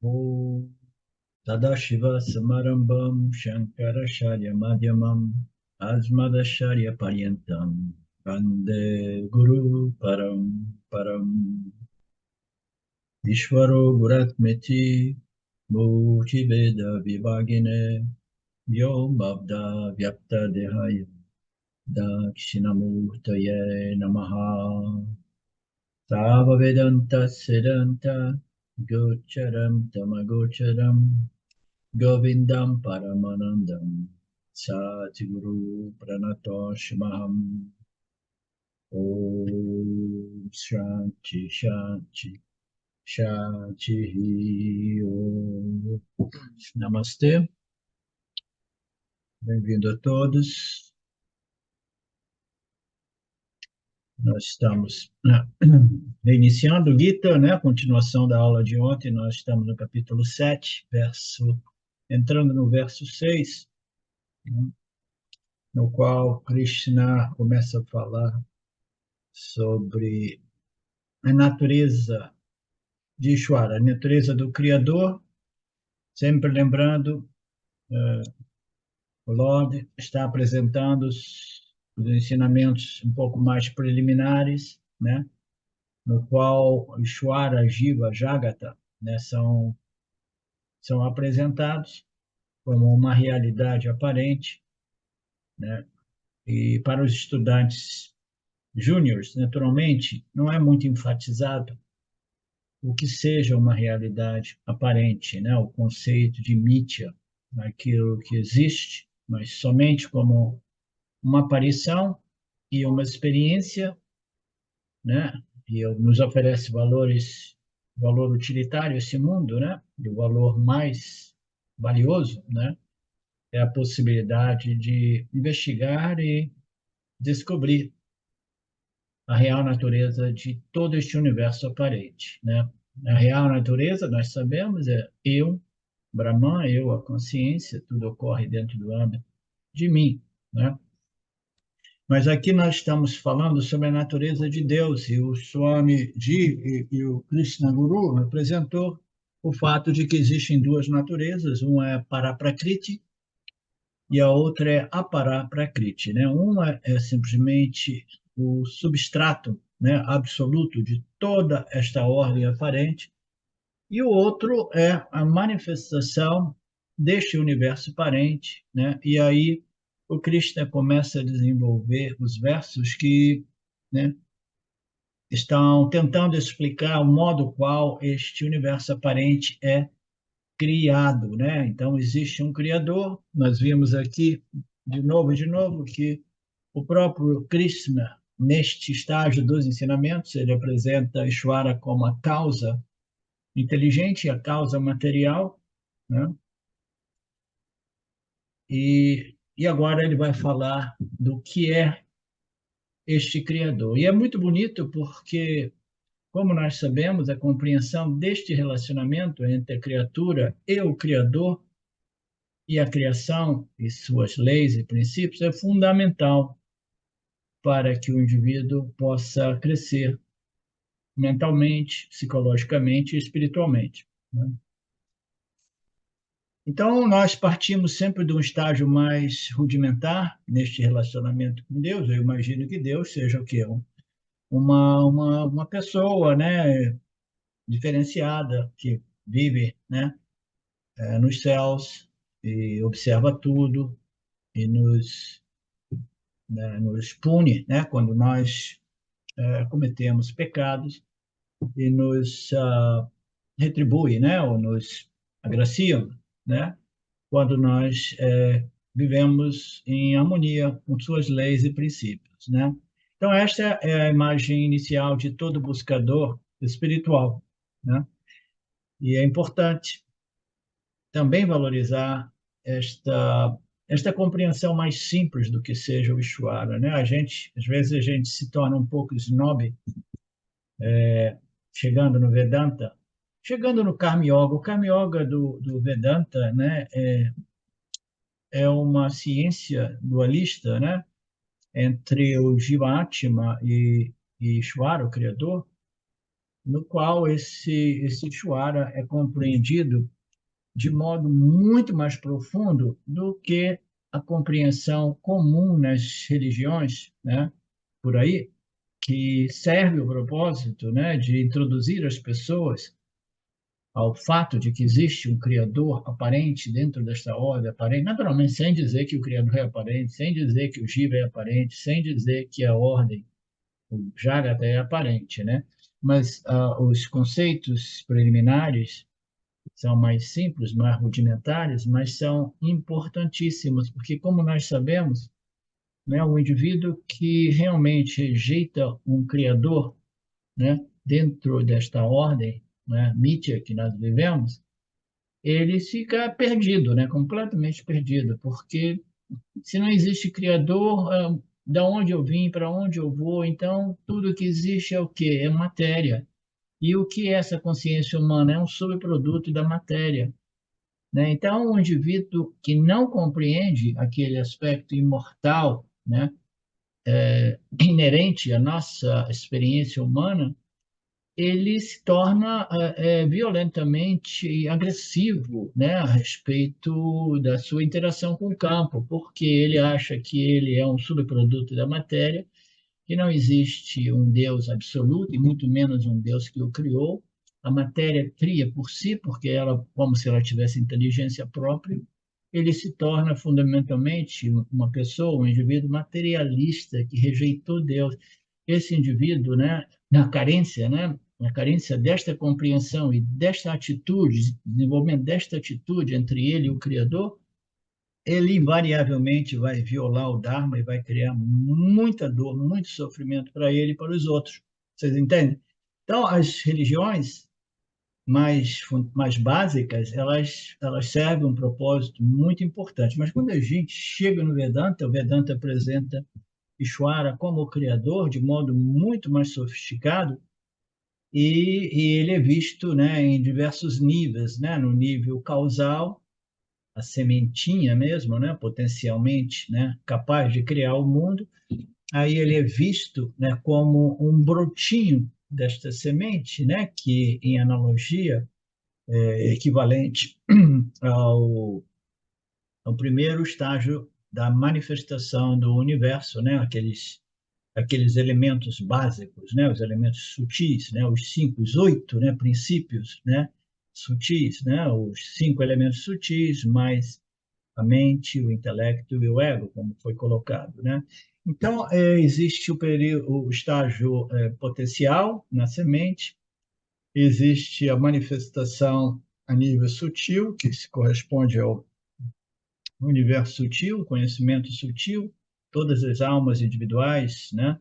Om Sadashiva Samarambam Shankaracharya Madhyamam Asmadacharya Paryantam Vande Guru Param Param Ishvaro Guratmeti Murti Veda Vibhagine Vyom Abda Vyapta Dehaya Dakshinamurtaye Namaha Sava Vedanta Siddhanta Gocharam Tamagocharam Govindam Paramanandam Satguru Pranatoshmaham Om Shanti Shanti Shanti Om. Namastê, bem-vindo a todos. Nós estamos reiniciando o Gita, né? A continuação da aula de ontem. Nós estamos no capítulo 7, entrando no verso 6, né? No qual Krishna começa a falar sobre a natureza de Ishvara, a natureza do Criador, sempre lembrando, o Lord está apresentando os ensinamentos um pouco mais preliminares, né? No qual Ishvara, Jiva, Jagata, né, são apresentados como uma realidade aparente, né? E para os estudantes júniores, naturalmente, não é muito enfatizado o que seja uma realidade aparente, né? O conceito de mithya, aquilo que existe, mas somente como uma aparição e uma experiência, né? E nos oferece valor utilitário esse mundo, né? E o valor mais valioso, né? É a possibilidade de investigar e descobrir a real natureza de todo este universo aparente, né? A real natureza, nós sabemos, é eu, Brahman, eu, a consciência, tudo ocorre dentro do âmbito de mim, né? Mas aqui nós estamos falando sobre a natureza de Deus, e o Swami Ji e o Krishna Guru apresentou o fato de que existem duas naturezas, uma é Paraprakriti e a outra é Aparaprakriti, né? Uma é simplesmente o substrato, né, absoluto de toda esta ordem aparente, e o outro é a manifestação deste universo aparente, né? E aí o Krishna começa a desenvolver os versos que, né, estão tentando explicar o modo qual este universo aparente é criado, né? Então existe um criador. Nós vimos aqui de novo que o próprio Krishna, neste estágio dos ensinamentos, ele apresenta Ishvara como a causa inteligente, a causa material, né? E agora ele vai falar do que é este Criador. E é muito bonito porque, como nós sabemos, a compreensão deste relacionamento entre a criatura e o Criador e a criação e suas leis e princípios é fundamental para que o indivíduo possa crescer mentalmente, psicologicamente e espiritualmente, né? Então, nós partimos sempre de um estágio mais rudimentar neste relacionamento com Deus. Eu imagino que Deus seja o quê? Uma pessoa, né, diferenciada, que vive, né, nos céus e observa tudo e nos pune, né, quando nós cometemos pecados e nos retribui, né, ou nos agracia, né, quando nós vivemos em harmonia com suas leis e princípios, né? Então, esta é a imagem inicial de todo buscador espiritual, né? E é importante também valorizar esta compreensão mais simples do que seja o Ishvara, né? Às vezes a gente se torna um pouco snob chegando no Vedanta, chegando no Karma Yoga. O Karma Yoga do Vedanta, né, é uma ciência dualista, né, entre o Jivatma e Ishvara, o Criador, no qual esse Ishvara é compreendido de modo muito mais profundo do que a compreensão comum nas religiões, né, por aí, que serve o propósito, né, de introduzir as pessoas ao fato de que existe um Criador aparente dentro desta ordem aparente, naturalmente sem dizer que o Criador é aparente, sem dizer que o Jiva é aparente, sem dizer que a ordem, o Jagata é aparente, né? Mas os conceitos preliminares são mais simples, mais rudimentares, mas são importantíssimos, porque, como nós sabemos, né, o indivíduo que realmente rejeita um Criador, né, dentro desta ordem, né, mítica que nós vivemos, ele fica perdido, né, completamente perdido, porque se não existe Criador, da onde eu vim, para onde eu vou, então tudo que existe é o quê? É matéria. E o que é essa consciência humana? É um subproduto da matéria. Né? Então, um indivíduo que não compreende aquele aspecto imortal, né, inerente à nossa experiência humana, ele se torna violentamente agressivo, né, a respeito da sua interação com o campo, porque ele acha que ele é um subproduto da matéria, que não existe um Deus absoluto, e muito menos um Deus que o criou. A matéria cria por si, porque ela, como se ela tivesse inteligência própria, ele se torna fundamentalmente uma pessoa, um indivíduo materialista que rejeitou Deus. Esse indivíduo, né, na carência desta compreensão e desta atitude, desenvolvimento desta atitude entre ele e o Criador, ele invariavelmente vai violar o Dharma e vai criar muita dor, muito sofrimento para ele e para os outros. Vocês entendem? Então, as religiões mais básicas, elas servem um propósito muito importante. Mas quando a gente chega no Vedanta, o Vedanta apresenta Ishvara como o Criador de modo muito mais sofisticado e ele é visto, né, em diversos níveis, né, no nível causal, a sementinha mesmo, né, potencialmente, né, capaz de criar o mundo. Aí ele é visto, né, como um brotinho desta semente, né, que em analogia é equivalente ao, ao primeiro estágio da manifestação do universo, né, aqueles elementos básicos, né, os elementos sutis, né, os cinco, os oito, né, princípios, né, sutis, né, os cinco elementos sutis mais a mente, o intelecto e o ego, como foi colocado, né? Então, existe o estágio potencial na semente, existe a manifestação a nível sutil, que se corresponde ao universo sutil, conhecimento sutil, todas as almas individuais, né?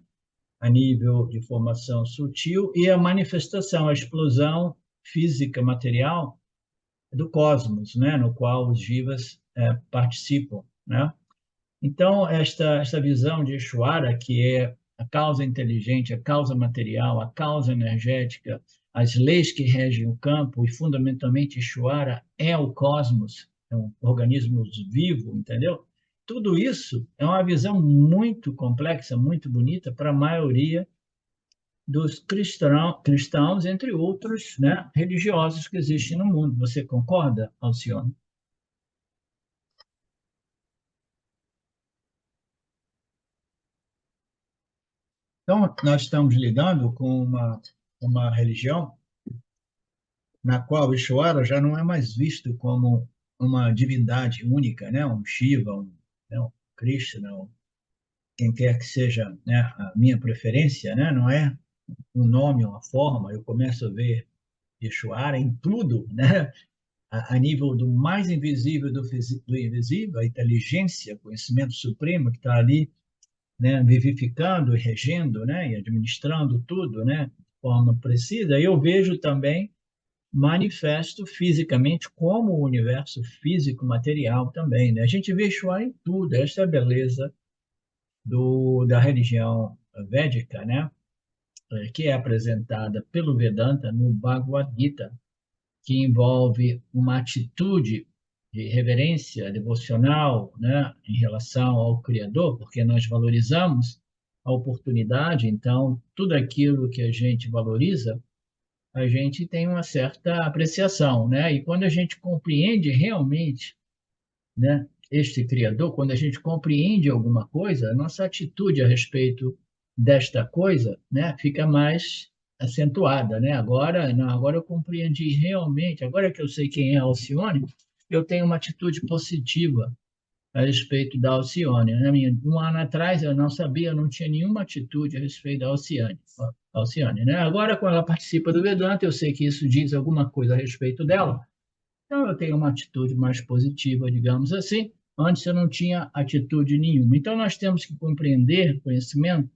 A nível de formação sutil, e a manifestação, a explosão física, material do cosmos, né? No qual os jivas participam, né? Então, esta visão de Ishvara, que é a causa inteligente, a causa material, a causa energética, as leis que regem o campo, e fundamentalmente Ishvara é o cosmos, é um organismo vivo, entendeu? Tudo isso é uma visão muito complexa, muito bonita para a maioria dos cristãos, entre outros, né, religiosos que existem no mundo. Você concorda, Alcione? Então, nós estamos lidando com uma religião na qual o Ishvara já não é mais visto como uma divindade única, né? Um Shiva, né? Um Krishna, quem quer que seja, né? A minha preferência, né? Não é um nome, uma forma. Eu começo a ver Ishvara em tudo, né? A nível do mais invisível do invisível, a inteligência, conhecimento supremo que está ali, né, vivificando e regendo, né, e administrando tudo, né, de forma precisa. Eu vejo também manifesto fisicamente como o universo físico material também, né? A gente vê Ishvara em tudo. Esta é a beleza da religião védica, né? Que é apresentada pelo Vedanta no Bhagavad Gita, que envolve uma atitude de reverência devocional, né, em relação ao Criador, porque nós valorizamos a oportunidade, então, tudo aquilo que a gente valoriza a gente tem uma certa apreciação, né? E quando a gente compreende realmente, né, este Criador, quando a gente compreende alguma coisa, a nossa atitude a respeito desta coisa, né, fica mais acentuada, né? Agora, não, agora eu compreendi realmente, agora que eu sei quem é Alcione, eu tenho uma atitude positiva a respeito da Alcione, né? Um ano atrás eu não sabia, eu não tinha nenhuma atitude a respeito da Alcione, né? Agora, quando ela participa do Vedanta, eu sei que isso diz alguma coisa a respeito dela, então eu tenho uma atitude mais positiva, digamos assim. Antes eu não tinha atitude nenhuma. Então nós temos que compreender o conhecimento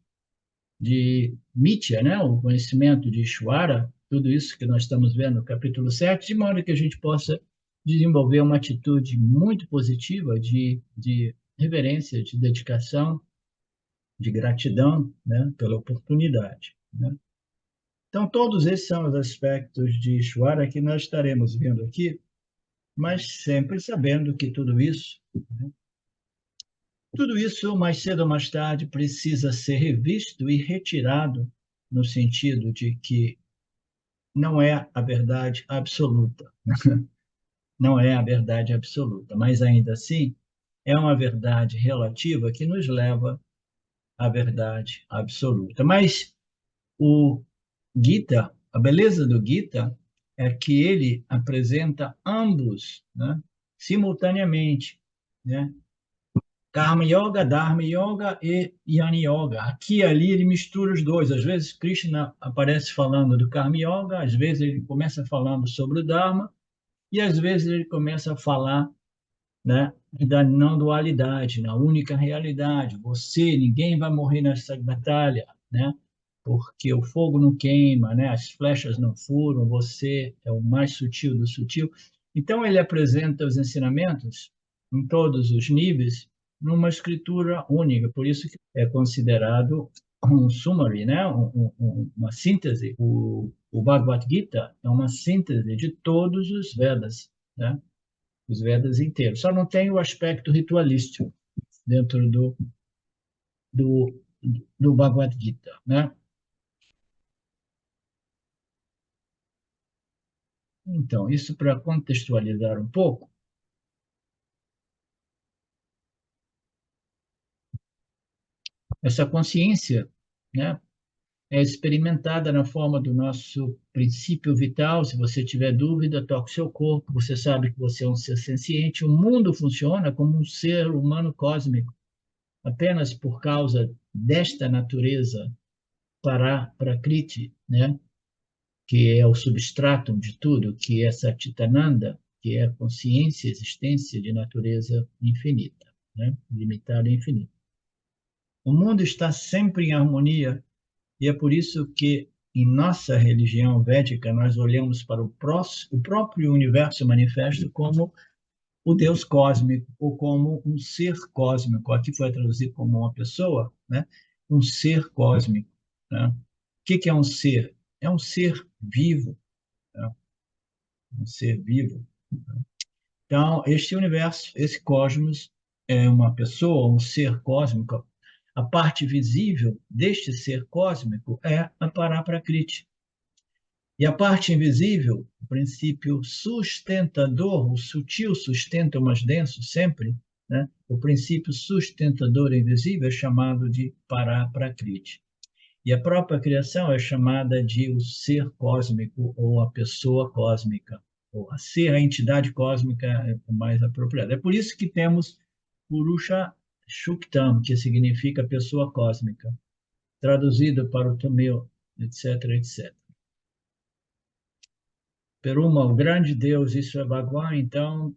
de Mitya, né? O conhecimento de Ishvara, tudo isso que nós estamos vendo no capítulo 7, de modo que a gente possa desenvolver uma atitude muito positiva de reverência, de dedicação, de gratidão, né? Pela oportunidade, né? Então, todos esses são os aspectos de Ishvara que nós estaremos vendo aqui, mas sempre sabendo que tudo isso, mais cedo ou mais tarde, precisa ser revisto e retirado, no sentido de que não é a verdade absoluta. Não é a verdade absoluta, mas ainda assim é uma verdade relativa que nos leva à verdade absoluta. Mas o Gita, a beleza do Gita é que ele apresenta ambos, né, simultaneamente, né? Karma Yoga, Dharma Yoga e Jnana Yoga. Aqui e ali ele mistura os dois. Às vezes Krishna aparece falando do Karma Yoga, às vezes ele começa falando sobre o Dharma, e às vezes ele começa a falar, né, da não dualidade, na única realidade. Você, ninguém vai morrer nessa batalha, né? Porque o fogo não queima, né? As flechas não furam, você é o mais sutil do sutil. Então ele apresenta os ensinamentos em todos os níveis numa escritura única, por isso que é considerado um summary, né? Uma síntese. O Bhagavad Gita é uma síntese de todos os Vedas, né? Os Vedas inteiros. Só não tem o aspecto ritualístico dentro do, do Bhagavad Gita, né? Então, isso para contextualizar um pouco, essa consciência, né, é experimentada na forma do nosso princípio vital. Se você tiver dúvida, toque seu corpo, você sabe que você é um ser senciente. O mundo funciona como um ser humano cósmico, apenas por causa desta natureza para Prakriti, né? Que é o substratum de tudo, que é Satchitananda, que é a consciência, existência de natureza infinita, né? Limitada e infinita. O mundo está sempre em harmonia, e é por isso que, em nossa religião védica, nós olhamos para o próprio universo manifesto como o Deus cósmico, ou como um ser cósmico. Aqui foi traduzido como uma pessoa, né? Um ser cósmico. Né? O que é um ser? É um ser vivo, né? Um ser vivo. Então, este universo, esse cosmos, é uma pessoa, um ser cósmico. A parte visível deste ser cósmico é a Paraprakriti. E a parte invisível, o princípio sustentador, o sutil sustenta o mais denso sempre, né? O princípio sustentador invisível é chamado de Paraprakriti. E a própria criação é chamada de o ser cósmico ou a pessoa cósmica, ou a ser, a entidade cósmica é o mais apropriado. É por isso que temos Purusha Shuktam, que significa pessoa cósmica, traduzido para o tamil, etc, etc. Peruma, o grande Deus, isso é Bhagwan, então,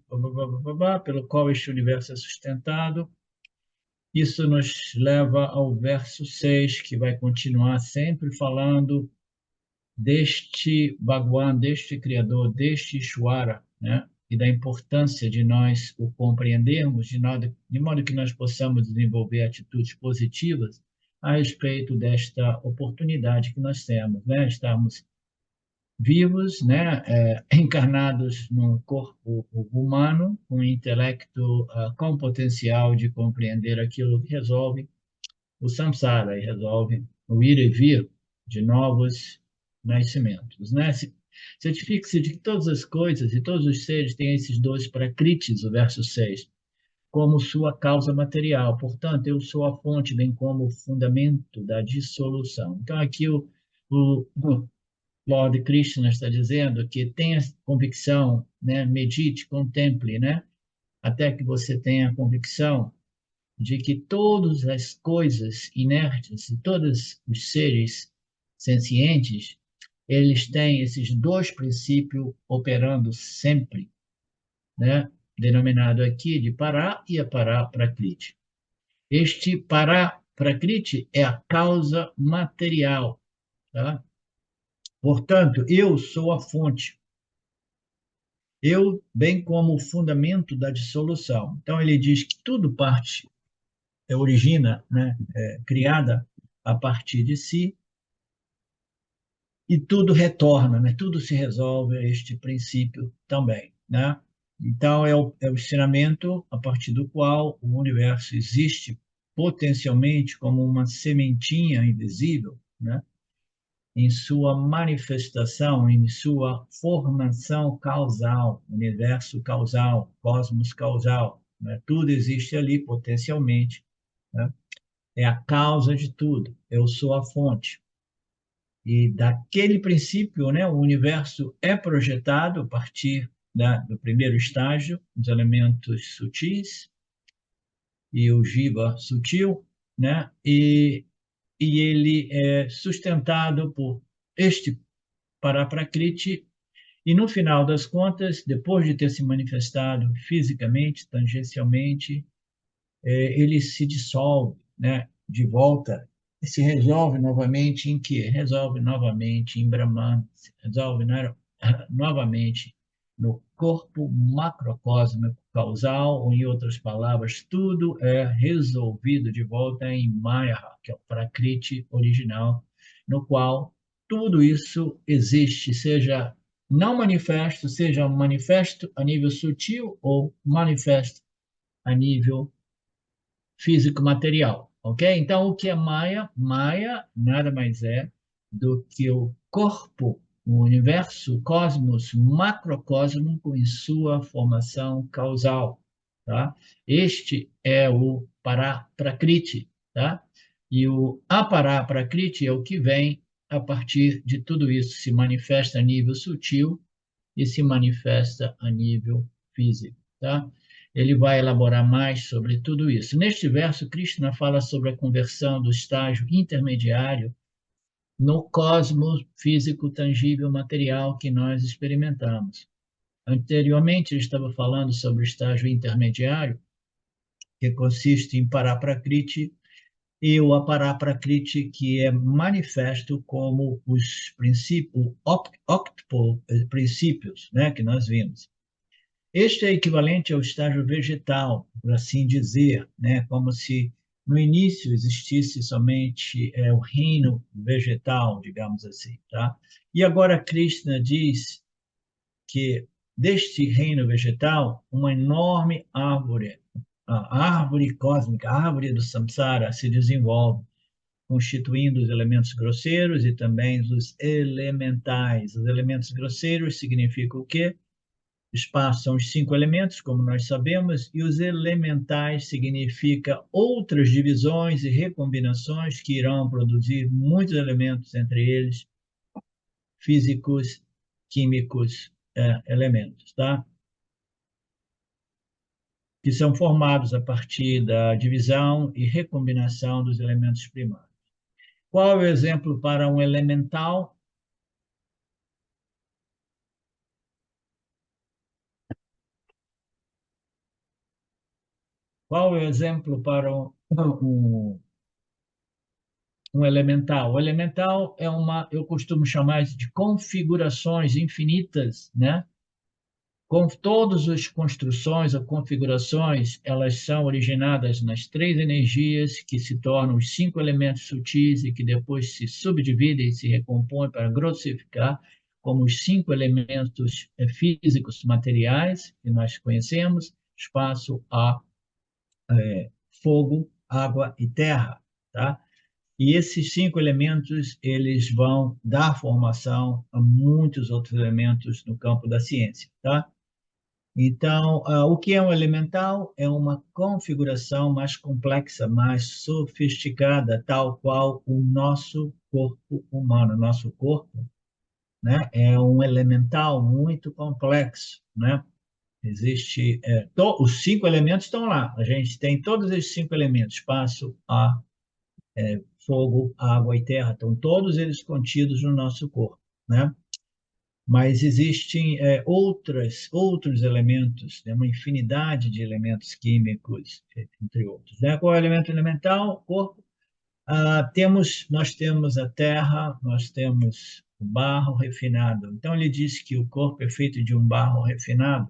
pelo qual este universo é sustentado. Isso nos leva ao verso 6, que vai continuar sempre falando deste Bhagwan, deste Criador, deste Ishvara, né? E da importância de nós o compreendermos, de modo que nós possamos desenvolver atitudes positivas a respeito desta oportunidade que nós temos, né? Estarmos vivos, né? Encarnados num corpo humano, com intelecto com potencial de compreender aquilo que resolve o samsara e resolve o ir e vir de novos nascimentos, né? Certifique-se de que todas as coisas e todos os seres têm esses dois prakritis, o verso 6, como sua causa material. Portanto, eu sou a fonte, bem como o fundamento da dissolução. Então, aqui o Lord Krishna está dizendo que tenha convicção, né? Medite, contemple, né? Até que você tenha a convicção de que todas as coisas inertes e todos os seres sencientes, eles têm esses dois princípios operando sempre, né? Denominado aqui de Pará e Apará Prakriti. Este Pará Prakriti é a causa material, tá? Portanto, eu sou a fonte. Eu, bem como o fundamento da dissolução. Então, ele diz que tudo parte, origina, né, criada a partir de si, e tudo retorna, né, tudo se resolve a este princípio também. Né? Então, é o ensinamento a partir do qual o universo existe potencialmente como uma sementinha invisível, né? Em sua manifestação, em sua formação causal, universo causal, cosmos causal, né? Tudo existe ali potencialmente, né? É a causa de tudo, eu sou a fonte. E daquele princípio, né, o universo é projetado a partir do primeiro estágio, os elementos sutis e o jiva sutil, né? E ele é sustentado por este Paraprakriti. E no final das contas, depois de ter se manifestado fisicamente, tangencialmente, ele se dissolve, né, de volta, e se resolve novamente em quê? Resolve novamente em Brahman, se resolve novamente no corpo macrocósmico causal, ou em outras palavras, tudo é resolvido de volta em Maya, que é o Prakriti original, no qual tudo isso existe, seja não manifesto, seja manifesto a nível sutil ou manifesto a nível físico-material, ok? Então, o que é Maya? Maya nada mais é do que o corpo, o universo, o cosmos macrocósmico em sua formação causal, tá? Este é o Paraprakriti, tá? E o Aparaprakriti é o que vem a partir de tudo isso, se manifesta a nível sutil e se manifesta a nível físico, tá? Ele vai elaborar mais sobre tudo isso. Neste verso, Krishna fala sobre a conversão do estágio intermediário no cosmos físico, tangível, material que nós experimentamos. Anteriormente, ele estava falando sobre o estágio intermediário, que consiste em Paraprakriti, e o Aparaprakriti, que é manifesto como os princípios, octuple princípios, né, que nós vimos. Este é equivalente ao estágio vegetal, por assim dizer, né? Como se no início existisse somente o reino vegetal, digamos assim. Tá? E agora Krishna diz que deste reino vegetal, uma enorme árvore, a árvore cósmica, a árvore do samsara, se desenvolve, constituindo os elementos grosseiros e também os elementais. Os elementos grosseiros significam o quê? Espaço são os 5 elementos, como nós sabemos, e os elementais significa outras divisões e recombinações que irão produzir muitos elementos, entre eles físicos, químicos, elementos, tá? Que são formados a partir da divisão e recombinação dos elementos primários. Qual é o exemplo para um elemental? Qual é o exemplo para um elemental? O elemental é eu costumo chamar isso de configurações infinitas, né? Com todas as construções ou configurações, elas são originadas nas 3 energias que se tornam os 5 elementos sutis e que depois se subdividem e se recompõem para grossificar como os 5 elementos físicos materiais que nós conhecemos: espaço, ar, fogo, água e terra, tá? E esses 5 elementos, eles vão dar formação a muitos outros elementos no campo da ciência, tá? Então, o que é um elemental? É uma configuração mais complexa, mais sofisticada, tal qual o nosso corpo humano. Nosso corpo, né, é um elemental muito complexo, né? Existe, os 5 elementos estão lá. A gente tem todos esses 5 elementos: espaço, ar, fogo, água e terra. Estão todos eles contidos no nosso corpo, né? Mas existem outros elementos, né? Uma infinidade de elementos químicos, entre outros, né? Qual é o elemento elemental? Corpo. Nós temos a terra, nós temos o barro refinado. Então, ele diz que o corpo é feito de um barro refinado.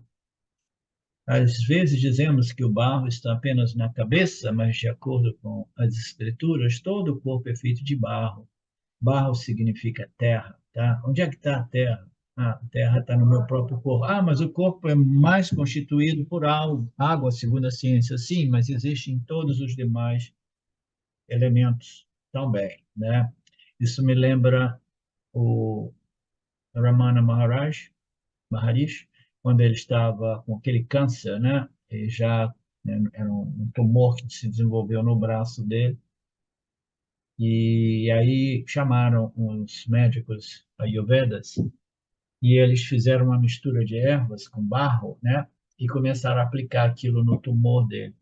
Às vezes dizemos que o barro está apenas na cabeça, mas, de acordo com as escrituras, todo o corpo é feito de barro. Barro significa terra, tá? Onde é que está a terra? A terra está no meu próprio corpo. Mas o corpo é mais constituído por água, segundo a ciência. Sim, mas existem todos os demais elementos também, né? Isso me lembra o Ramana Maharishi, quando ele estava com aquele câncer, né? E já, né, era um tumor que se desenvolveu no braço dele. E aí chamaram os médicos ayurvedas e eles fizeram uma mistura de ervas com barro, né? E começaram a aplicar aquilo no tumor dele.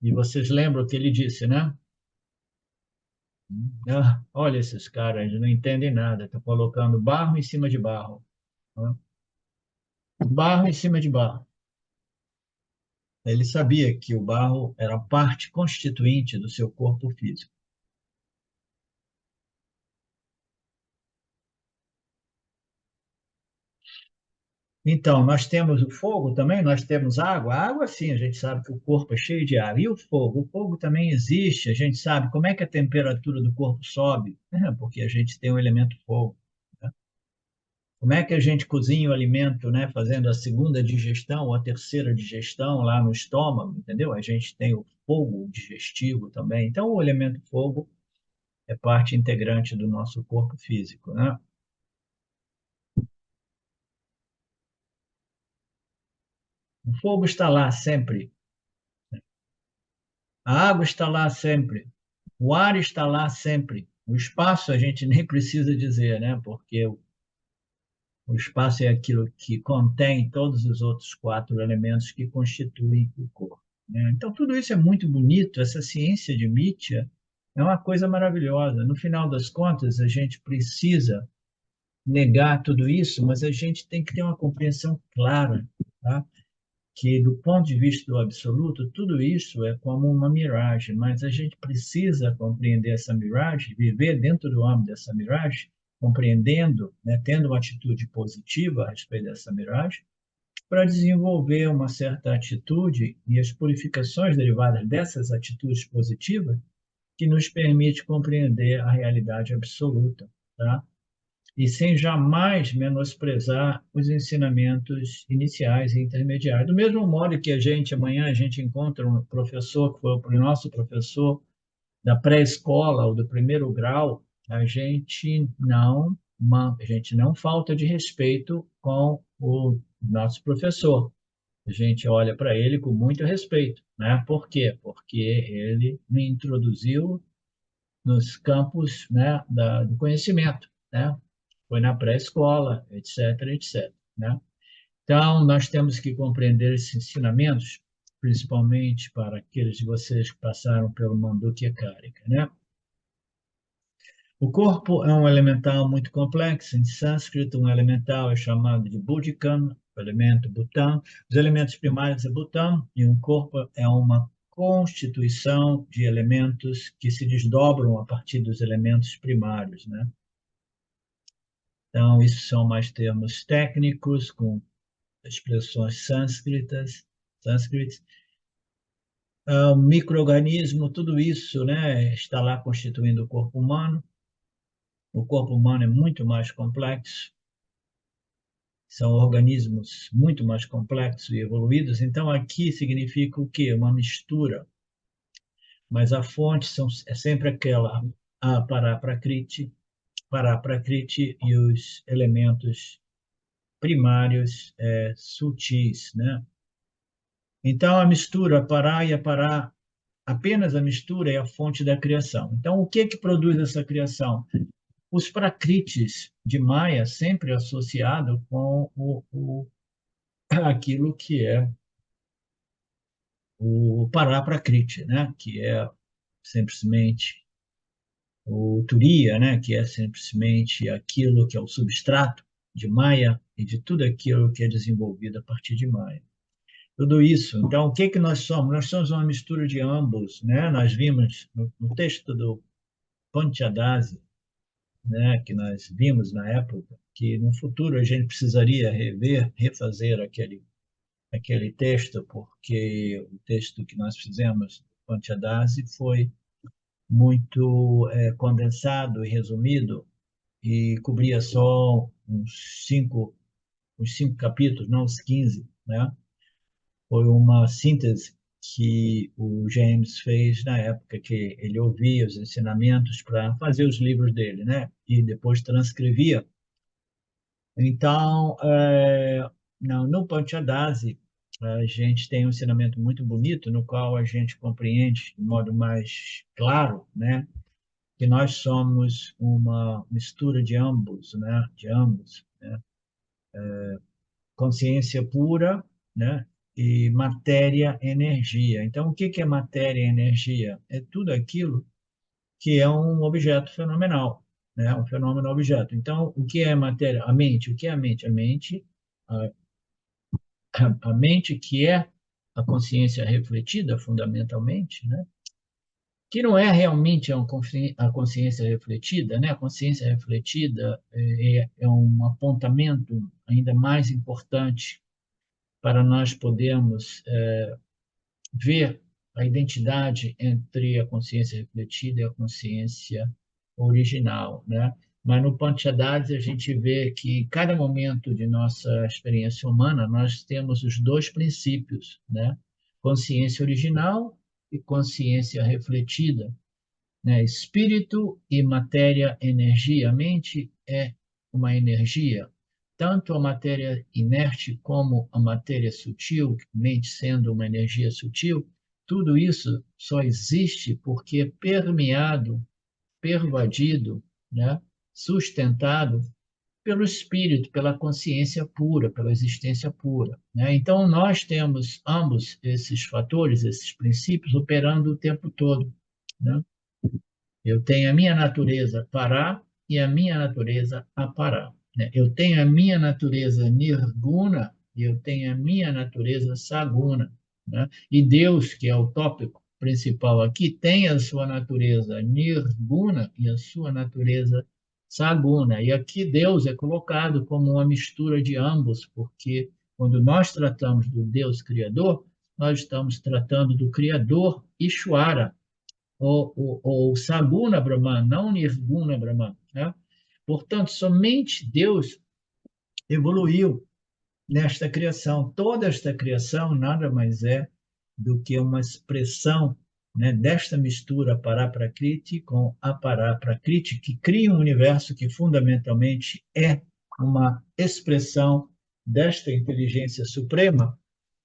E vocês lembram o que ele disse, né? Olha esses caras, eles não entendem nada, estão colocando barro em cima de barro, né? Barro em cima de barro. Ele sabia que o barro era parte constituinte do seu corpo físico. Então, nós temos o fogo também, nós temos água. A água, sim, a gente sabe que o corpo é cheio de água. E o fogo? O fogo também existe, a gente sabe como é que a temperatura do corpo sobe, porque a gente tem o elemento fogo, né? Como é que a gente cozinha o alimento, né, fazendo a segunda digestão ou a terceira digestão lá no estômago, entendeu? A gente tem o fogo digestivo também. Então, o elemento fogo é parte integrante do nosso corpo físico, né? O fogo está lá sempre, a água está lá sempre, o ar está lá sempre. O espaço a gente nem precisa dizer, né? Porque o espaço é aquilo que contém todos os outros 4 elementos que constituem o corpo, né? Então, tudo isso é muito bonito. Essa ciência de Mitya é uma coisa maravilhosa. No final das contas, a gente precisa negar tudo isso, mas a gente tem que ter uma compreensão clara, tá? Que, do ponto de vista do absoluto, tudo isso é como uma miragem, mas a gente precisa compreender essa miragem, viver dentro do âmbito dessa miragem, compreendendo, né, tendo uma atitude positiva a respeito dessa miragem, para desenvolver uma certa atitude e as purificações derivadas dessas atitudes positivas que nos permite compreender a realidade absoluta, tá? E sem jamais menosprezar os ensinamentos iniciais e intermediários. Do mesmo modo que amanhã a gente encontra um professor que foi o nosso professor da pré-escola ou do primeiro grau, a gente não falta de respeito com o nosso professor. A gente olha para ele com muito respeito, né? Por quê? Porque ele me introduziu nos campos, né, do conhecimento, né? Foi na pré-escola, etc, etc, né? Então, nós temos que compreender esses ensinamentos, principalmente para aqueles de vocês que passaram pelo Mandukya Karika, né? O corpo é um elemental muito complexo. Em sânscrito, um elemental é chamado de Budikam, o elemento Bhutan. Os elementos primários é Bhutan, e um corpo é uma constituição de elementos que se desdobram a partir dos elementos primários, né? Então, isso são mais termos técnicos, com expressões sânscritas. O micro-organismo, tudo isso, né, está lá constituindo o corpo humano. O corpo humano é muito mais complexo, são organismos muito mais complexos e evoluídos. Então, aqui significa o quê? Uma mistura. Mas a fonte é sempre aquela. a Paraprakriti e os elementos primários sutis, né? Então, a mistura Pará e Apará, apenas a mistura é a fonte da criação. Então, o que produz essa criação? Os prakritis de Maya, sempre associado com aquilo que é o Paraprakriti, né? Que é simplesmente o Turiya, né? Que é simplesmente aquilo que é o substrato de Maya e de tudo aquilo que é desenvolvido a partir de Maya. Tudo isso. Então, o que nós somos? Nós somos uma mistura de ambos, né? Nós vimos no texto do Panchadasi, né, que nós vimos na época, que no futuro a gente precisaria refazer aquele texto, porque o texto que nós fizemos, Panchadasi, foi muito condensado e resumido e cobria só uns cinco capítulos, não os 15, né? Foi uma síntese que o James fez na época que ele ouvia os ensinamentos para fazer os livros dele, né? E depois transcrevia. Então, no Panchadasi, a gente tem um ensinamento muito bonito, no qual a gente compreende de modo mais claro, né, que nós somos uma mistura de ambos, né, né, consciência pura, né, e matéria-energia. Então, o que é matéria e energia? É tudo aquilo que é um objeto fenomenal, né? Um fenômeno objeto. Então, o que é matéria? A mente. O que é a mente? A, a mente que é a consciência refletida, fundamentalmente, né? Que não é realmente a consciência refletida, né? A consciência refletida é um apontamento ainda mais importante para nós podermos ver a identidade entre a consciência refletida e a consciência original, né? Mas no Panchadasi a gente vê que em cada momento de nossa experiência humana nós temos os dois princípios, né? Consciência original e consciência refletida, né? Espírito e matéria, energia. A mente é uma energia, tanto a matéria inerte como a matéria sutil, mente sendo uma energia sutil, tudo isso só existe porque é permeado, pervadido, né? Sustentado pelo espírito, pela consciência pura, pela existência pura, né? Então, nós temos ambos esses fatores, esses princípios, operando o tempo todo, né? Eu tenho a minha natureza Pará e a minha natureza Apará, né? Eu tenho a minha natureza Nirguna e eu tenho a minha natureza Saguna, né? E Deus, que é o tópico principal aqui, tem a sua natureza Nirguna e a sua natureza Saguna. E aqui Deus é colocado como uma mistura de ambos, porque quando nós tratamos do Deus Criador, nós estamos tratando do Criador Ishvara, ou Saguna Brahman, não Nirguna Brahman, né? Portanto, somente Deus evoluiu nesta criação. Toda esta criação nada mais é do que uma expressão, né, desta mistura Paraprakriti com Aparaprakriti, que cria um universo que fundamentalmente é uma expressão desta inteligência suprema,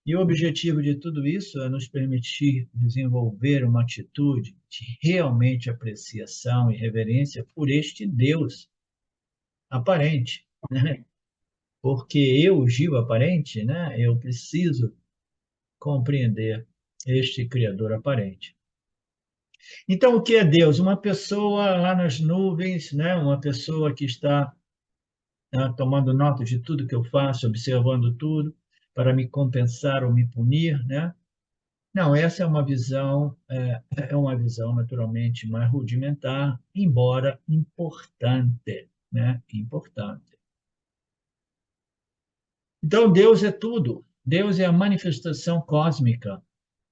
e o objetivo de tudo isso é nos permitir desenvolver uma atitude de realmente apreciação e reverência por este Deus aparente, né? Porque eu, Gil aparente, né? Eu preciso compreender este Criador aparente. Então, o que é Deus? Uma pessoa lá nas nuvens, né? Uma pessoa que está tomando nota de tudo que eu faço, observando tudo, para me compensar ou me punir, né? Não, essa é uma visão naturalmente mais rudimentar, embora importante, né? Importante. Então, Deus é tudo. Deus é a manifestação cósmica,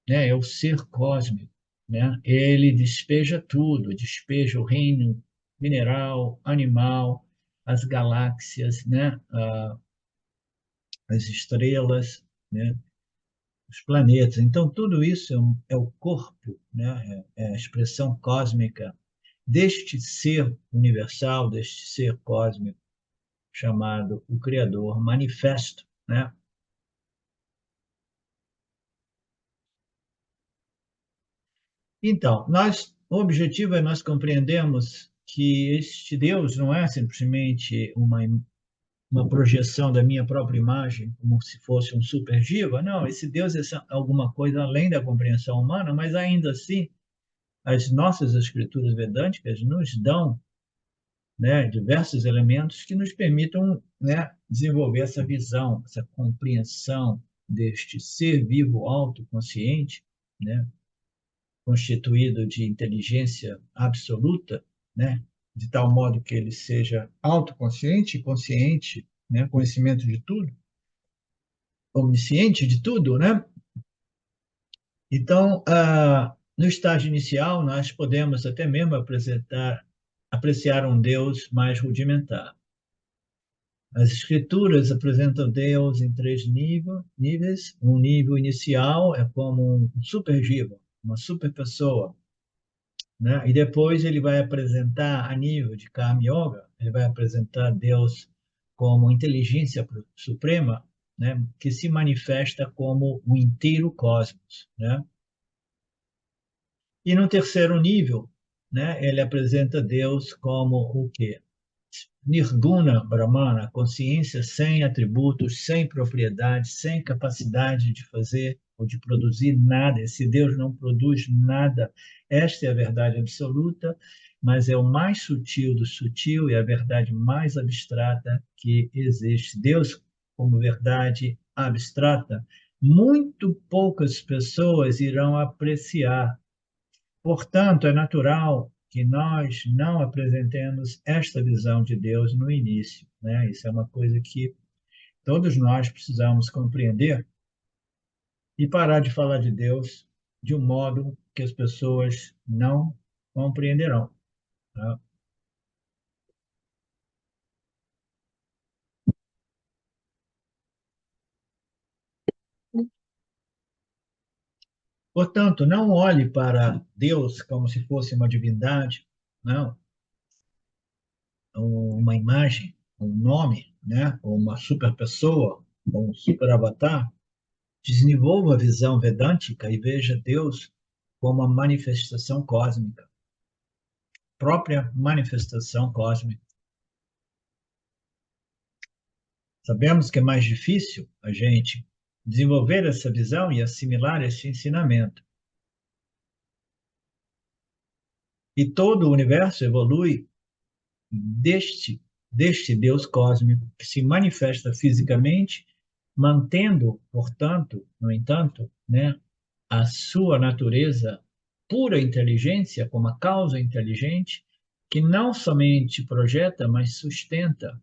né? É o ser cósmico, né? Ele despeja tudo, despeja o reino mineral, animal, as galáxias, né? As estrelas, né? Os planetas. Então, tudo isso é o corpo, né? É a expressão cósmica deste ser universal, deste ser cósmico, chamado o Criador manifesto, né? Então, o objetivo é nós compreendermos que este Deus não é simplesmente uma projeção da minha própria imagem, como se fosse um super jiva. Não, esse Deus é alguma coisa além da compreensão humana, mas ainda assim, as nossas escrituras vedânticas nos dão, né, diversos elementos que nos permitam, né, desenvolver essa visão, essa compreensão deste ser vivo autoconsciente, né, constituído de inteligência absoluta, né, de tal modo que ele seja autoconsciente e consciente, né, conhecimento de tudo, omnisciente de tudo, né? Então, no estágio inicial, nós podemos até mesmo apreciar um Deus mais rudimentar. As escrituras apresentam Deus em três níveis. Um nível inicial é como um super jiva, uma super pessoa, né? E depois ele vai apresentar a nível de Karma Yoga, ele vai apresentar Deus como inteligência suprema, né? Que se manifesta como o inteiro cosmos, né? E no terceiro nível, né? Ele apresenta Deus como o quê? Nirguna Brahmana, consciência sem atributos, sem propriedade, sem capacidade de fazer ou de produzir nada. Esse Deus não produz nada. Esta é a verdade absoluta, mas é o mais sutil do sutil e a verdade mais abstrata que existe. Deus, como verdade abstrata, muito poucas pessoas irão apreciar. Portanto, é natural que nós não apresentemos esta visão de Deus no início, né? Isso é uma coisa que todos nós precisamos compreender e parar de falar de Deus de um modo que as pessoas não compreenderão, tá? Portanto, não olhe para Deus como se fosse uma divindade, não, uma imagem, um nome, né? Ou uma super pessoa, ou um super avatar. Desenvolva a visão vedântica e veja Deus como a manifestação cósmica, própria manifestação cósmica. Sabemos que é mais difícil a gente desenvolver essa visão e assimilar esse ensinamento. E todo o universo evolui deste Deus cósmico que se manifesta fisicamente, mantendo, portanto, no entanto, né, a sua natureza pura inteligência, como a causa inteligente, que não somente projeta, mas sustenta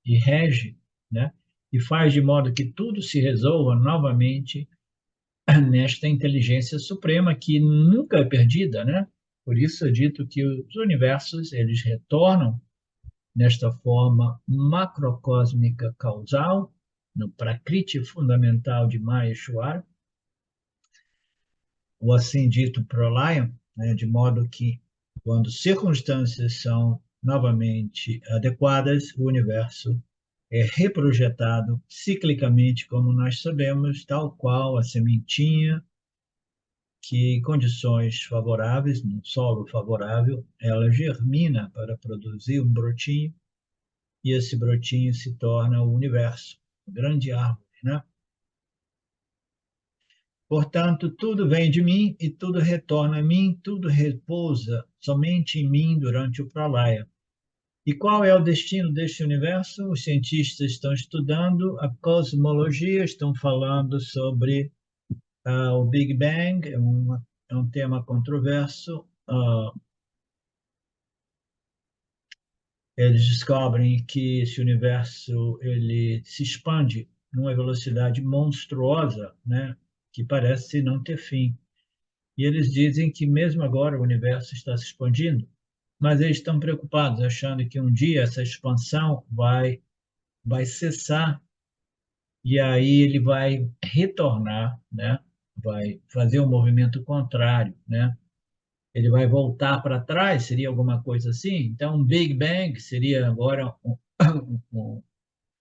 e rege, né? E faz de modo que tudo se resolva novamente nesta inteligência suprema que nunca é perdida, né? Por isso é dito que os universos eles retornam nesta forma macrocósmica causal, no Prakriti fundamental de Maheshwara, o assim dito Pralaya, né, de modo que, quando circunstâncias são novamente adequadas, o universo é reprojetado ciclicamente, como nós sabemos, tal qual a sementinha que, em condições favoráveis, num solo favorável, ela germina para produzir um brotinho, e esse brotinho se torna o universo, uma grande árvore, né? Portanto, tudo vem de mim e tudo retorna a mim, tudo repousa somente em mim durante o pralaya. E qual é o destino deste universo? Os cientistas estão estudando a cosmologia, estão falando sobre o Big Bang, é um tema controverso. Eles descobrem que esse universo ele se expande numa velocidade monstruosa, né, que parece não ter fim. E eles dizem que mesmo agora o universo está se expandindo, mas eles estão preocupados, achando que um dia essa expansão vai cessar e aí ele vai retornar, né? Vai fazer um movimento contrário, né? Ele vai voltar para trás, seria alguma coisa assim? Então, um Big Bang seria agora um,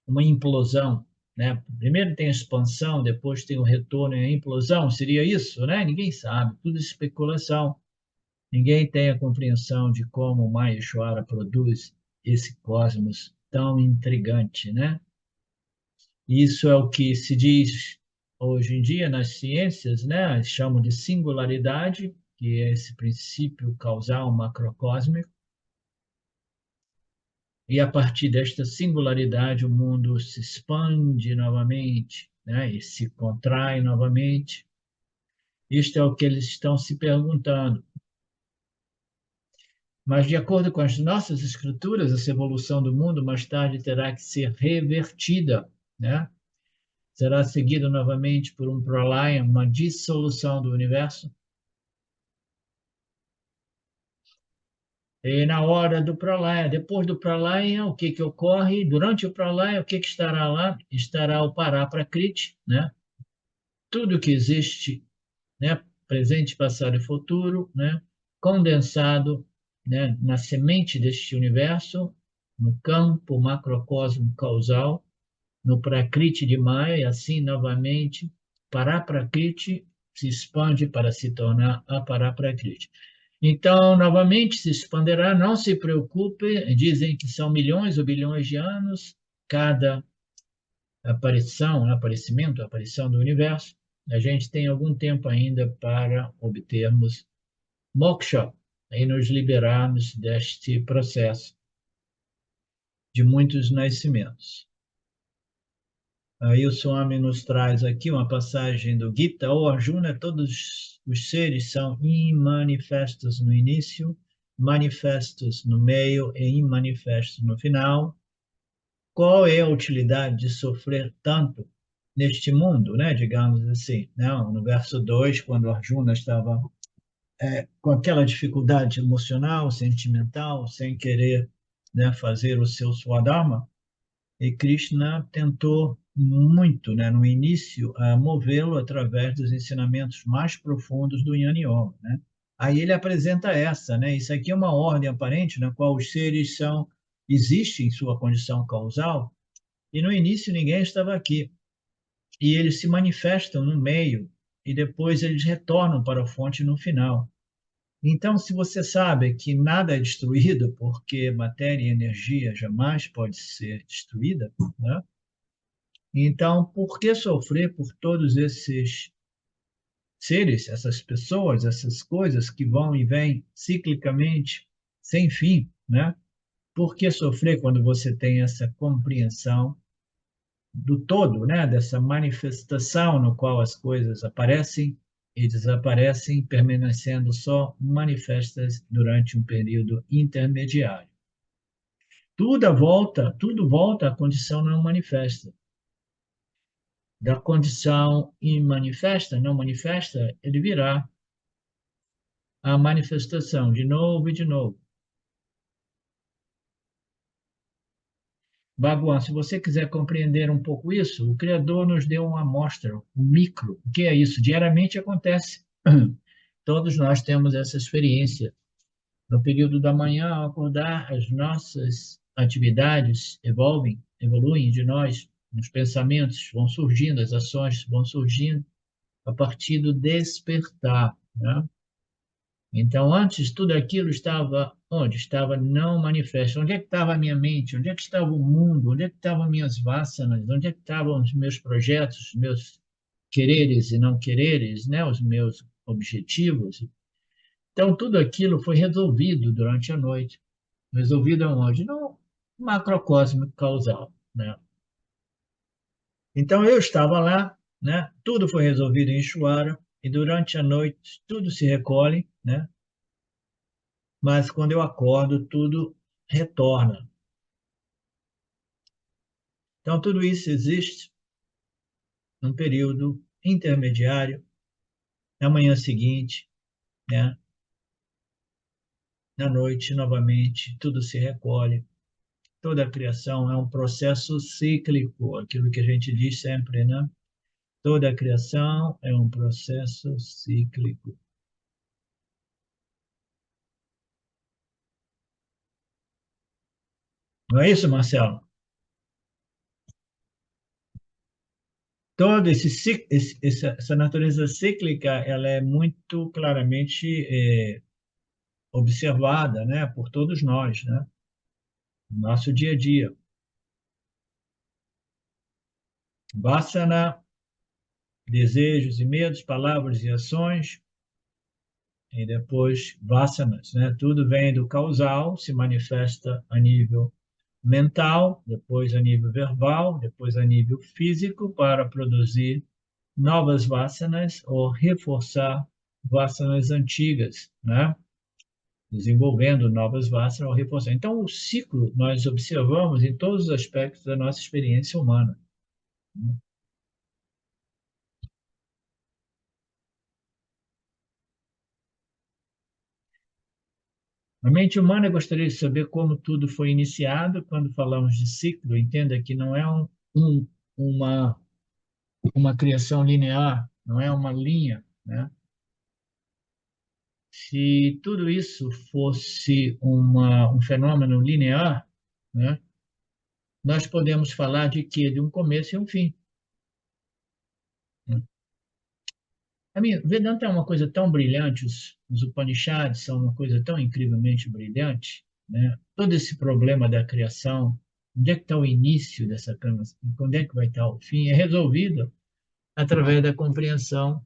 uma implosão, né? Primeiro tem a expansão, depois tem o retorno e a implosão, seria isso, né? Ninguém sabe, tudo especulação. Ninguém tem a compreensão de como o Maheshwara produz esse cosmos tão intrigante, né? Isso é o que se diz hoje em dia nas ciências, né? Chamam de singularidade, que é esse princípio causal macrocósmico, e a partir desta singularidade o mundo se expande novamente, né? E se contrai novamente. Isto é o que eles estão se perguntando. Mas, de acordo com as nossas escrituras, essa evolução do mundo mais tarde terá que ser revertida, né? Será seguida novamente por um pralaya, uma dissolução do universo. E na hora do pralaya, depois do pralaya, o que que ocorre? Durante o pralaya, o que que estará lá? Estará o Paraprakriti, né? Tudo que existe, né? Presente, passado e futuro, né? Condensado, né? Na semente deste universo, no campo macrocosmo causal, no Prakriti de Maya, e assim novamente, Paraprakriti se expande para se tornar a Paraprakriti. Então, novamente se expandirá, não se preocupe, dizem que são milhões ou bilhões de anos cada aparição, aparecimento, aparição do universo. A gente tem algum tempo ainda para obtermos moksha e nos liberarmos deste processo de muitos nascimentos. Aí o Swami nos traz aqui uma passagem do Gita, ou Arjuna, todos os seres são imanifestos no início, manifestos no meio e imanifestos no final. Qual é a utilidade de sofrer tanto neste mundo, né? Digamos assim, né? No verso 2, quando Arjuna estava com aquela dificuldade emocional, sentimental, sem querer, né, fazer o seu Swadharma, e Krishna tentou muito, né, no início, a movê-lo através dos ensinamentos mais profundos do Jnana Yoga, né? Aí ele apresenta essa, né? Isso aqui é uma ordem aparente na qual os seres existem em sua condição causal, e no início ninguém estava aqui. E eles se manifestam no meio, e depois eles retornam para a fonte no final. Então, se você sabe que nada é destruído, porque matéria e energia jamais pode ser destruída, né? Então, por que sofrer por todos esses seres, essas pessoas, essas coisas que vão e vêm ciclicamente, sem fim, né? Por que sofrer quando você tem essa compreensão do todo, né? Dessa manifestação no qual as coisas aparecem e desaparecem, permanecendo só manifestas durante um período intermediário. Tudo volta à condição não manifesta. Da condição imanifesta, não manifesta, ele virá a manifestação de novo e de novo. Bhagwan, se você quiser compreender um pouco isso, o Criador nos deu uma amostra, um micro. O que é isso? Diariamente acontece. Todos nós temos essa experiência. No período da manhã, ao acordar, as nossas atividades evoluem de nós, os pensamentos vão surgindo, as ações vão surgindo a partir do despertar, né? Então, antes, tudo aquilo estava onde? Estava não manifesto. Onde é que estava a minha mente? Onde é que estava o mundo? Onde é que estavam minhas vássanas? Onde é que estavam os meus projetos, os meus quereres e não quereres, né? Os meus objetivos? Então, tudo aquilo foi resolvido durante a noite. Resolvido aonde? No macrocosmo causal, né? Então, eu estava lá, né? Tudo foi resolvido em Ishvara, e durante a noite tudo se recolhe, né? Mas quando eu acordo, tudo retorna. Então, tudo isso existe num período intermediário, na manhã seguinte, né? Na noite, novamente, tudo se recolhe. Toda a criação é um processo cíclico, aquilo que a gente diz sempre, né? Toda a criação é um processo cíclico. Não é isso, Marcelo? Todo essa natureza cíclica, ela é muito claramente observada, né, por todos nós, né, no nosso dia a dia. Vasana, desejos e medos, palavras e ações, e depois vasanas, né? Tudo vem do causal, se manifesta a nível mental, depois a nível verbal, depois a nível físico, para produzir novas vasanas ou reforçar vasanas antigas, né? Desenvolvendo novas vasanas ou reforçando. Então, o ciclo nós observamos em todos os aspectos da nossa experiência humana. A mente humana gostaria de saber como tudo foi iniciado. Quando falamos de ciclo, entenda que não é um, uma, uma criação linear, não é uma linha, né? Se tudo isso fosse um fenômeno linear, né, nós podemos falar de quê? De um começo e um fim. Né? Vedanta é uma coisa tão brilhante, os Upanishads são uma coisa tão incrivelmente brilhante, né? Todo esse problema da criação, onde é que está o início dessa criação, onde é que vai estar o fim, é resolvido através da compreensão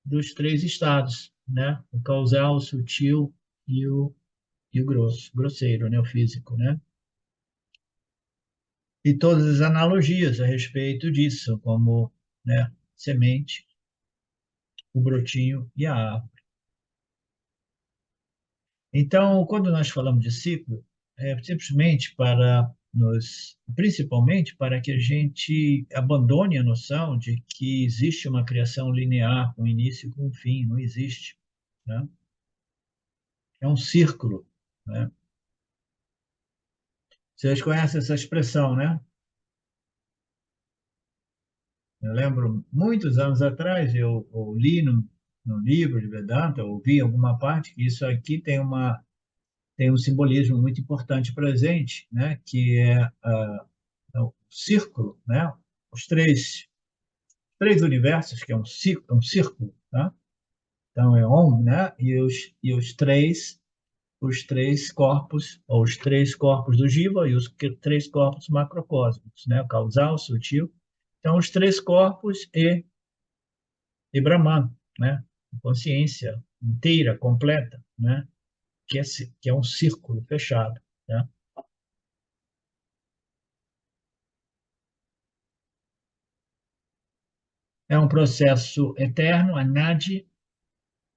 dos três estados, né? O causal, o sutil e o grosso, grosseiro, né? O físico, né? E todas as analogias a respeito disso, como, né, semente, o brotinho e a árvore. Então, quando nós falamos de ciclo, é simplesmente principalmente para que a gente abandone a noção de que existe uma criação linear com início e com fim, não existe, né? É um círculo, né? Vocês conhecem essa expressão, né? Eu lembro, muitos anos atrás, eu li no livro de Vedanta, eu ouvi alguma parte que isso aqui tem um simbolismo muito importante presente, né? Que é o círculo, né? Os três universos, que é um círculo, tá? Então é Om, né? E os três corpos, ou os três corpos do Jiva e os três corpos macrocósmicos, né? O causal, o sutil. Então, os três corpos e Brahman, né? Consciência inteira, completa, né? Que é um círculo fechado, né? É um processo eterno, anadi,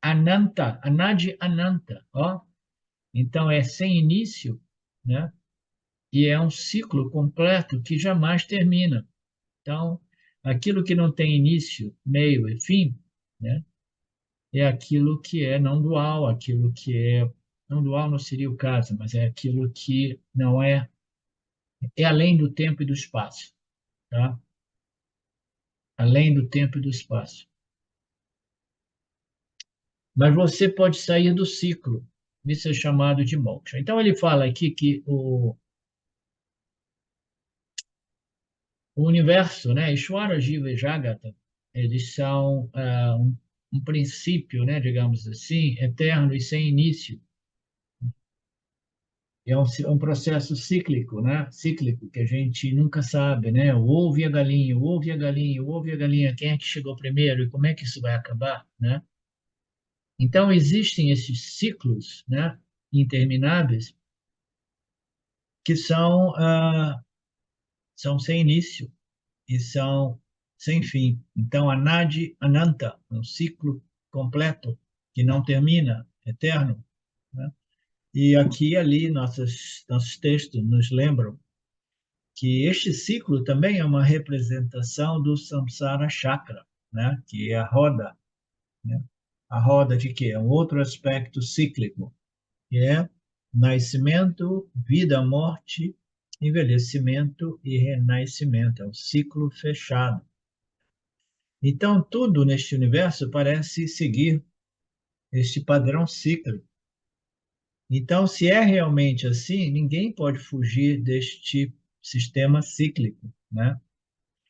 ananta, anadi, ananta, ó. Então é sem início, né? E é um ciclo completo que jamais termina. Então, aquilo que não tem início, meio e fim, né? É aquilo que é não dual, aquilo que é não dual não seria o caso, mas é aquilo que não é além do tempo e do espaço, tá? Além do tempo e do espaço. Mas você pode sair do ciclo. Isso é chamado de moksha. Então ele fala aqui que o universo, né, Ishvara, Jiva e Jagata, eles são um princípio, né, digamos assim, eterno e sem início. É um processo cíclico, né? Cíclico, que a gente nunca sabe, né? O ovo e a galinha, o ovo e a galinha, o ovo e a galinha, quem é que chegou primeiro e como é que isso vai acabar, né? Então, existem esses ciclos, né, intermináveis que são sem início e são sem fim. Então, Anadi Ananta, um ciclo completo que não termina, eterno, né? E aqui e ali nossos textos nos lembram que este ciclo também é uma representação do samsara chakra, né? Que é a roda, né? A roda de quê? É um outro aspecto cíclico, que é nascimento, vida, morte, envelhecimento e renascimento. É um ciclo fechado. Então, tudo neste universo parece seguir este padrão cíclico. Então, se é realmente assim, ninguém pode fugir deste sistema cíclico, né?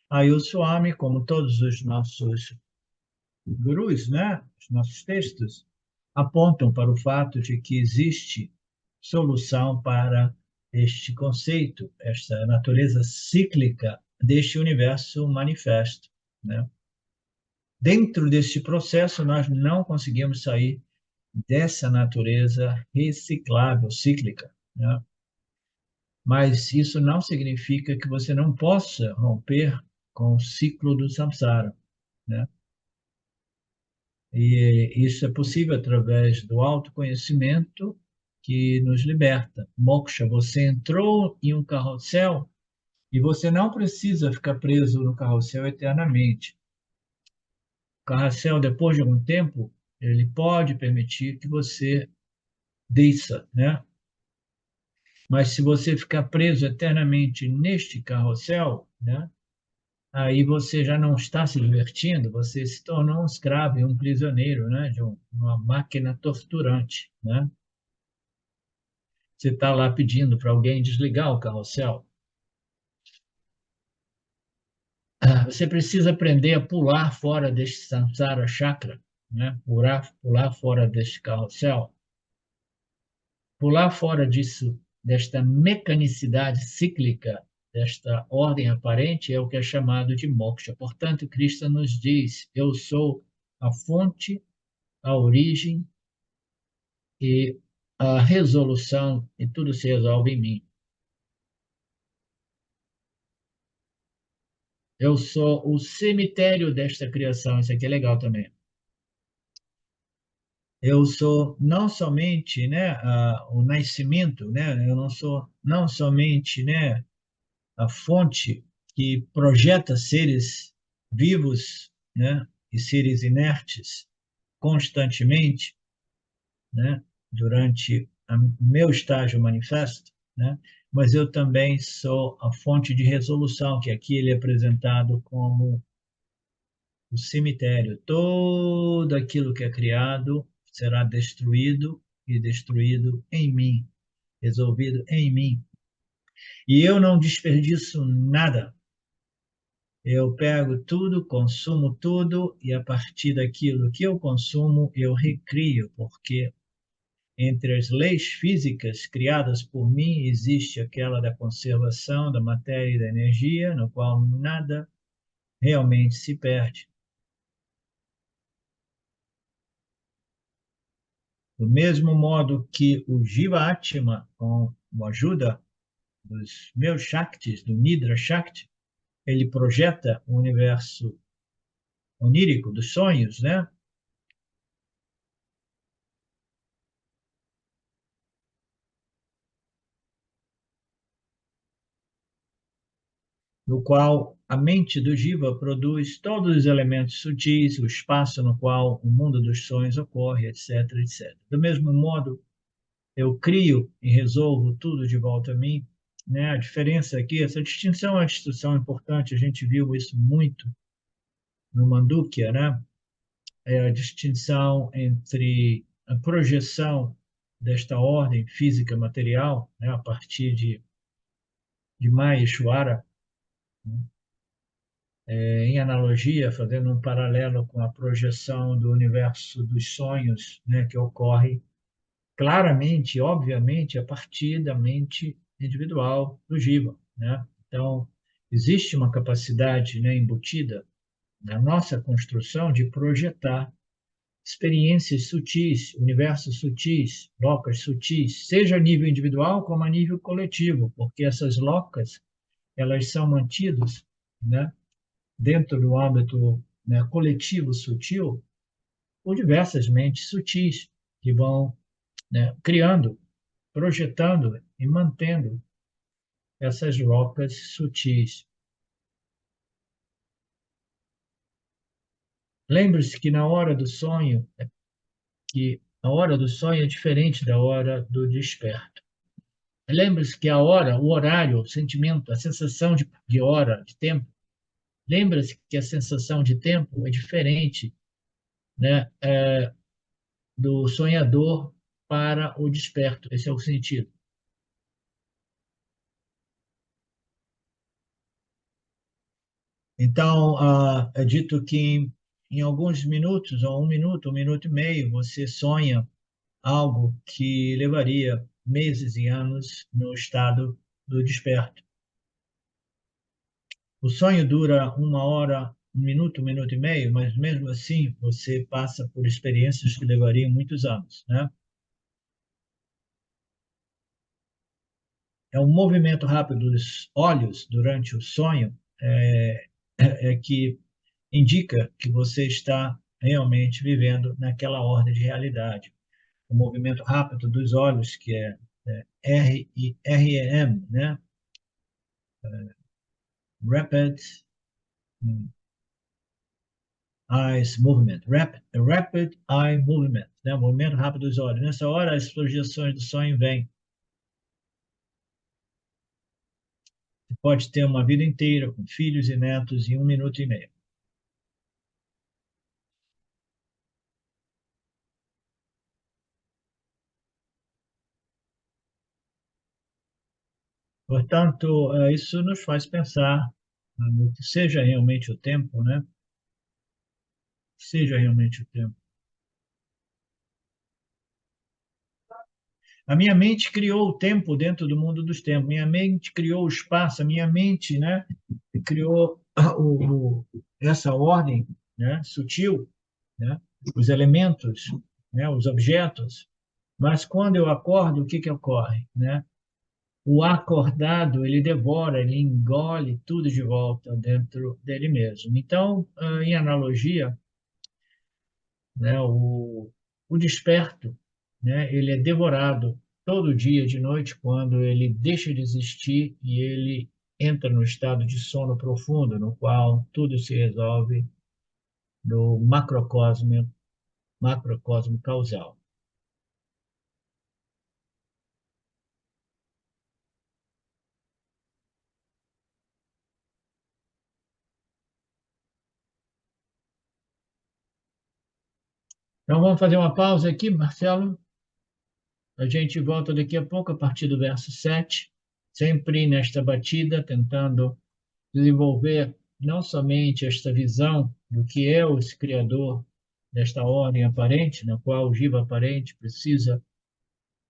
Aí o Swami, como todos os nossos gurus, né, os nossos textos, apontam para o fato de que existe solução para este conceito, esta natureza cíclica deste universo manifesto, né? Dentro deste processo, nós não conseguimos sair dessa natureza reciclável, cíclica, né? Mas isso não significa que você não possa romper com o ciclo do samsara, né? E isso é possível através do autoconhecimento que nos liberta. Moksha, você entrou em um carrossel e você não precisa ficar preso no carrossel eternamente. O carrossel, depois de algum tempo, ele pode permitir que você desça, né? Mas se você ficar preso eternamente neste carrossel, né? Aí você já não está se divertindo, você se tornou um escravo e um prisioneiro, né? De uma máquina torturante, né? Você está lá pedindo para alguém desligar o carrossel. Você precisa aprender a pular fora deste samsara chakra, né? Pular fora deste carrossel, pular fora disso, desta mecanicidade cíclica, desta ordem aparente, é o que é chamado de moksha. Portanto, Krishna nos diz: eu sou a fonte, a origem e a resolução, e tudo se resolve em mim. Eu sou o cemitério desta criação. Isso aqui é legal também. Eu sou não somente, né, o nascimento, né? Eu não sou não somente, né, a fonte que projeta seres vivos, né, e seres inertes constantemente, né, durante o meu estágio manifesto, né, mas eu também sou a fonte de resolução, que aqui ele é apresentado como o cemitério. Todo aquilo que é criado será destruído e destruído em mim, resolvido em mim. E eu não desperdiço nada. Eu pego tudo, consumo tudo e a partir daquilo que eu consumo, eu recrio, porque entre as leis físicas criadas por mim existe aquela da conservação da matéria e da energia, no qual nada realmente se perde. Do mesmo modo que o Jiva Atma, com a ajuda dos meus Shaktis, do Nidra Shakti, ele projeta o universo onírico dos sonhos, né? No qual a mente do Jiva produz todos os elementos sutis, o espaço no qual o mundo dos sonhos ocorre, etc, etc. Do mesmo modo, eu crio e resolvo tudo de volta a mim, né? A diferença aqui, essa distinção é uma distinção importante, a gente viu isso muito no Mandukya, né? É a distinção entre a projeção desta ordem física material, né? A partir de Maheshwara, né? Em analogia, fazendo um paralelo com a projeção do universo dos sonhos, né? Que ocorre claramente, obviamente, a partir da mente individual do Jiva, né? Então, existe uma capacidade, né, embutida na nossa construção de projetar experiências sutis, universos sutis, locas sutis, seja a nível individual como a nível coletivo, porque essas locas, elas são mantidas, né, dentro do âmbito, né, coletivo sutil por diversas mentes sutis que vão, né, criando, projetando e mantendo essas locas sutis. Lembre-se que na hora do sonho, que a hora do sonho é diferente da hora do desperto. Lembre-se que a hora, o horário, o sentimento, a sensação de hora, de tempo, lembra-se que a sensação de tempo é diferente, né, do sonhador para o desperto. Esse é o sentido. Então, é dito que em alguns minutos, ou um minuto e meio, você sonha algo que levaria meses e anos no estado do desperto. O sonho dura uma hora, um minuto e meio, mas mesmo assim você passa por experiências que levariam muitos anos, né? É um movimento rápido dos olhos durante o sonho que indica que você está realmente vivendo naquela ordem de realidade. O movimento rápido dos olhos, que é REM, né? Rapid Eyes Movement, Rapid Eye Movement, né? Movimento rápido dos olhos. Nessa hora, as projeções do sonho vêm. Você pode ter uma vida inteira com filhos e netos em um minuto e meio. Portanto, isso nos faz pensar no que seja realmente o tempo, né? Seja realmente o tempo. A minha mente criou o tempo dentro do mundo dos tempos. Minha mente criou o espaço. A minha mente, né, criou essa ordem, né, sutil, né, os elementos, né, os objetos. Mas quando eu acordo, o que que ocorre, né? O acordado, ele devora, ele engole tudo de volta dentro dele mesmo. Então, em analogia, né, o desperto, né, ele é devorado todo dia de noite quando ele deixa de existir e ele entra no estado de sono profundo, no qual tudo se resolve no macrocosmo causal. Então vamos fazer uma pausa aqui, Marcelo. A gente volta daqui a pouco, a partir do verso 7, sempre nesta batida, tentando desenvolver não somente esta visão do que é o Criador desta ordem aparente, na qual o Jiva aparente precisa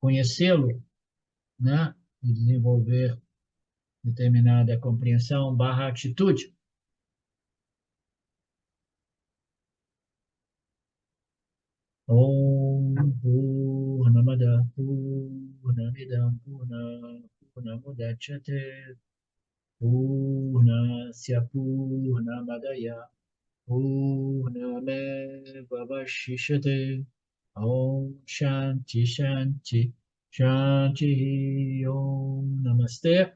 conhecê-lo, né? E desenvolver determinada compreensão barra atitude. Om Purnamada Purnamidam Purnamudachyate Purnasya Purnamadaya Purnamevavashishate Om Shanti Shanti Shanti Om Namastê.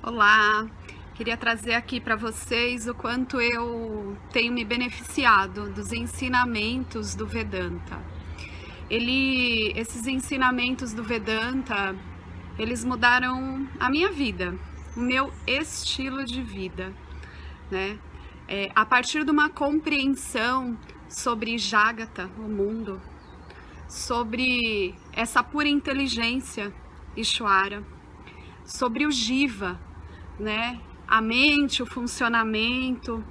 Olá, queria trazer aqui para vocês o quanto eu tenho me beneficiado dos ensinamentos do Vedanta. Esses ensinamentos do Vedanta, eles mudaram a minha vida, o meu estilo de vida, né? A partir de uma compreensão sobre Jagata, o mundo, sobre essa pura inteligência Ishvara, sobre o Jiva, né? A mente, o funcionamento,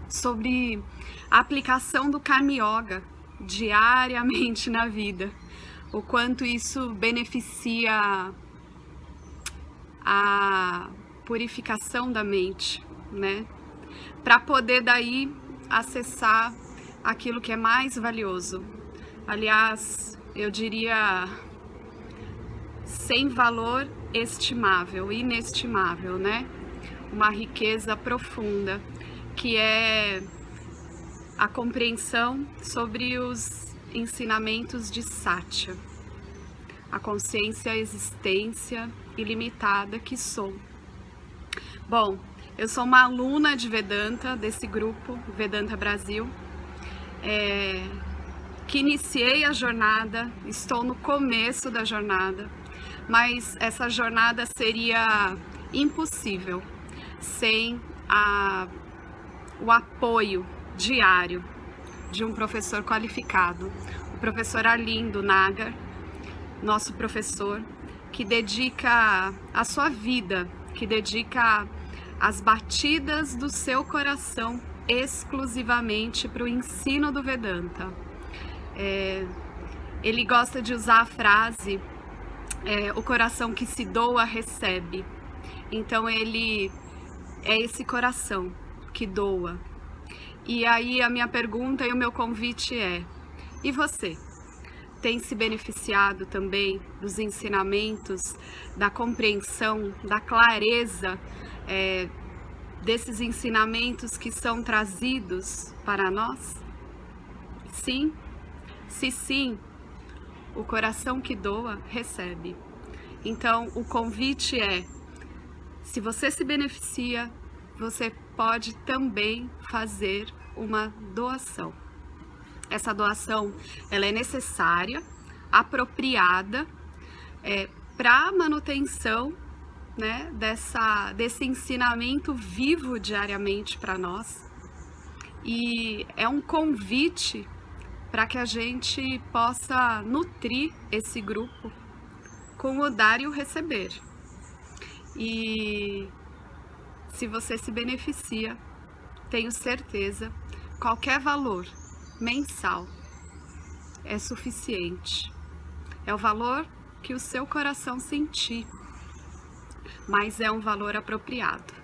sobre a aplicação do Karma Yoga diariamente na vida, o quanto isso beneficia a purificação da mente, né? Para poder daí acessar aquilo que é mais valioso. Aliás, eu diria sem valor estimável, inestimável, né? Uma riqueza profunda, que é a compreensão sobre os ensinamentos de Satya, a consciência, a existência ilimitada que sou. Bom, eu sou uma aluna de Vedanta, desse grupo Vedanta Brasil, que iniciei a jornada, estou no começo da jornada, mas essa jornada seria impossível sem o apoio diário de um professor qualificado, o professor Arlindo Nagar, nosso professor, que dedica a sua vida, que dedica as batidas do seu coração exclusivamente para o ensino do Vedanta. Ele gosta de usar a frase, o coração que se doa recebe. Então ele é esse coração que doa. E aí a minha pergunta e o meu convite é: e você? Tem se beneficiado também dos ensinamentos, da compreensão, da clareza desses ensinamentos que são trazidos para nós? Sim? Se sim, o coração que doa recebe. Então o convite é: se você se beneficia, você pode também fazer uma doação. Essa doação, ela é necessária, apropriada, para a manutenção, né, desse ensinamento vivo diariamente para nós. E é um convite para que a gente possa nutrir esse grupo com o dar e o receber. E se você se beneficia, tenho certeza, qualquer valor mensal é suficiente. É o valor que o seu coração sentir, mas é um valor apropriado.